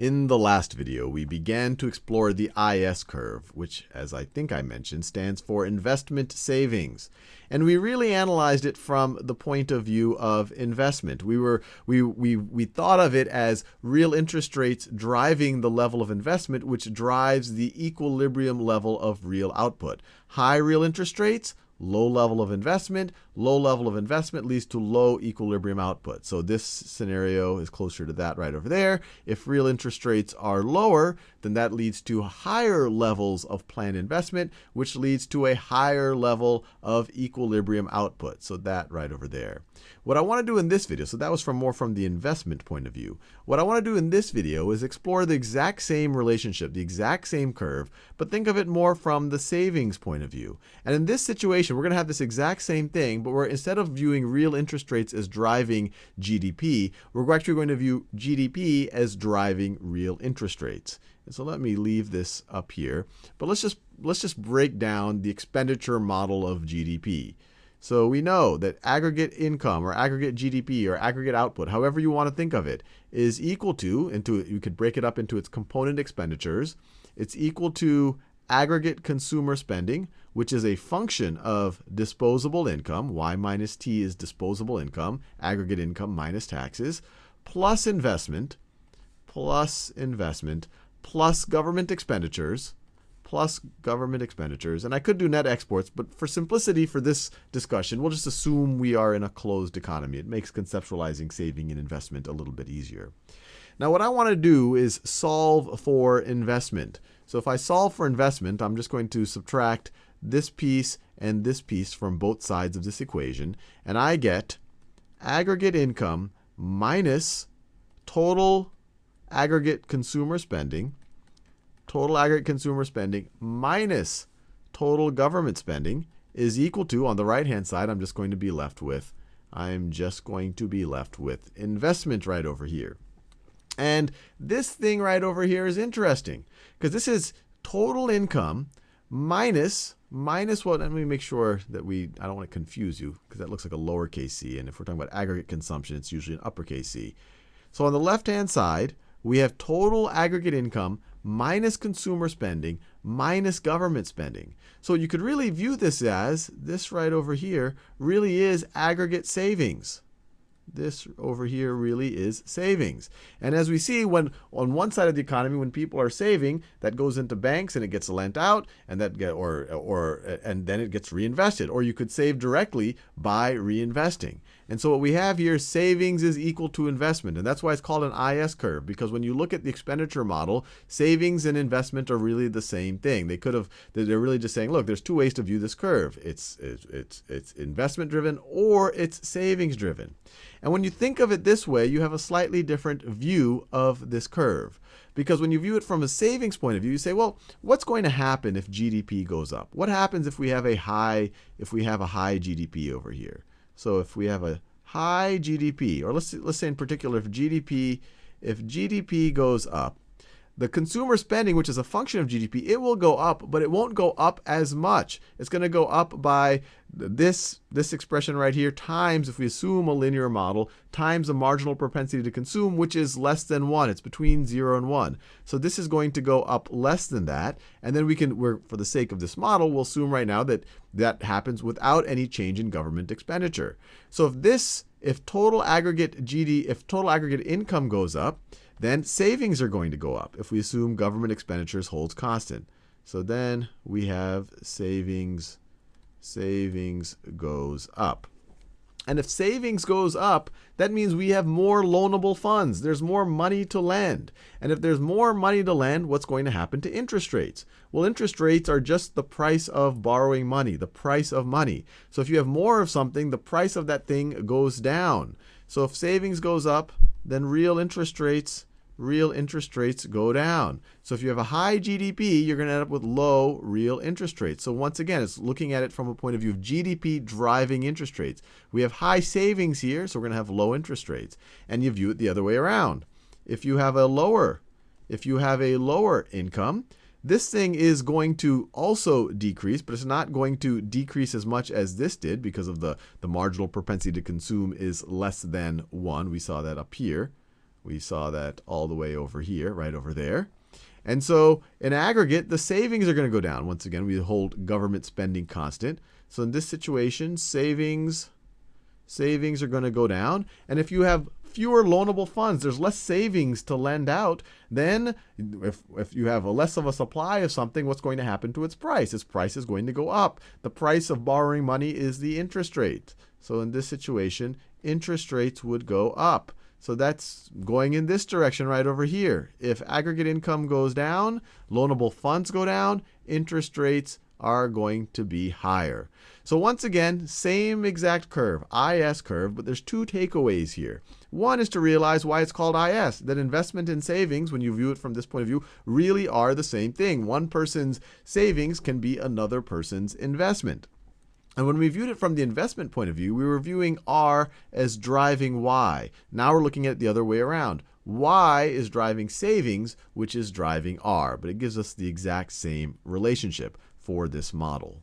In the last video, we began to explore the IS curve, which, as I think I mentioned, stands for investment savings. And we really analyzed it from the point of view of investment. We thought of it as real interest rates driving the level of investment, which drives the equilibrium level of real output. High real interest rates, low level of investment. Low level of investment leads to low equilibrium output. So this scenario is closer to that right over there. If real interest rates are lower, then that leads to higher levels of planned investment, which leads to a higher level of equilibrium output. So that right over there. What I want to do in this video, so that was more from the investment point of view. What I want to do in this video is explore the exact same relationship, the exact same curve, but think of it more from the savings point of view. And in this situation, we're going to have this exact same thing, but we're instead of viewing real interest rates as driving GDP, we're actually going to view GDP as driving real interest rates. And so let me leave this up here, but let's just break down the expenditure model of GDP. So we know that aggregate income or aggregate GDP or aggregate output, however you want to think of it, is equal to, you could break it up into its component expenditures. It's equal to aggregate consumer spending, which is a function of disposable income. Y minus T is disposable income, aggregate income minus taxes, plus investment, plus government expenditures, and I could do net exports, but for simplicity for this discussion, we'll just assume we are in a closed economy. It makes conceptualizing saving and investment a little bit easier. Now what I want to do is solve for investment. So if I solve for investment, I'm just going to subtract this piece and this piece from both sides of this equation, and I get aggregate income minus total aggregate consumer spending, minus total government spending is equal to, on the right-hand side, I'm just going to be left with investment right over here. And this thing right over here is interesting because this is total income minus what, let me make sure that I don't want to confuse you because that looks like a lowercase c, and if we're talking about aggregate consumption, it's usually an uppercase C. So on the left-hand side, we have total aggregate income minus consumer spending minus government spending. So you could really view this as, this right over here really is aggregate savings. This over here really is savings. And as we see, when on one side of the economy, when people are saving, that goes into banks and it gets lent out, and then it gets reinvested. Or you could save directly by reinvesting. And so what we have here, savings is equal to investment. And that's why it's called an IS curve, because when you look at the expenditure model, savings and investment are really the same thing. They're really just saying, look, there's two ways to view this curve. It's investment driven or it's savings driven. And when you think of it this way, you have a slightly different view of this curve. Because when you view it from a savings point of view, you say, well, what's going to happen if GDP goes up? What happens if we have a high GDP over here? So if we have a high GDP, or let's say in particular if GDP goes up, the consumer spending, which is a function of GDP, it will go up, but it won't go up as much. It's going to go up by this expression right here times, if we assume a linear model, times the marginal propensity to consume, which is less than 1. It's between 0 and 1. So this is going to go up less than that. And then for the sake of this model, we'll assume right now that that happens without any change in government expenditure. So if total aggregate income goes up, then savings are going to go up if we assume government expenditures holds constant. So then we have savings goes up. And if savings goes up, that means we have more loanable funds. There's more money to lend. And if there's more money to lend, what's going to happen to interest rates? Well, interest rates are just the price of borrowing money, the price of money. So if you have more of something, the price of that thing goes down. So if savings goes up, then real interest rates go down. So if you have a high GDP, you're going to end up with low real interest rates. So once again, it's looking at it from a point of view of GDP driving interest rates. We have high savings here, so we're going to have low interest rates. And you view it the other way around. If you have a lower income, this thing is going to also decrease, but it's not going to decrease as much as this did because of the marginal propensity to consume is less than 1. We saw that up here. We saw that all the way over here, right over there. And so in aggregate, the savings are going to go down. Once again, we hold government spending constant. So in this situation, savings are going to go down. And if you have fewer loanable funds, there's less savings to lend out, then if you have less of a supply of something, what's going to happen to its price? Its price is going to go up. The price of borrowing money is the interest rate. So in this situation, interest rates would go up. So that's going in this direction right over here. If aggregate income goes down, loanable funds go down, interest rates are going to be higher. So once again, same exact curve, IS curve, but there's two takeaways here. One is to realize why it's called IS, that investment and savings, when you view it from this point of view, really are the same thing. One person's savings can be another person's investment. And when we viewed it from the investment point of view, we were viewing R as driving Y. Now we're looking at it the other way around. Y is driving savings, which is driving R, but it gives us the exact same relationship for this model.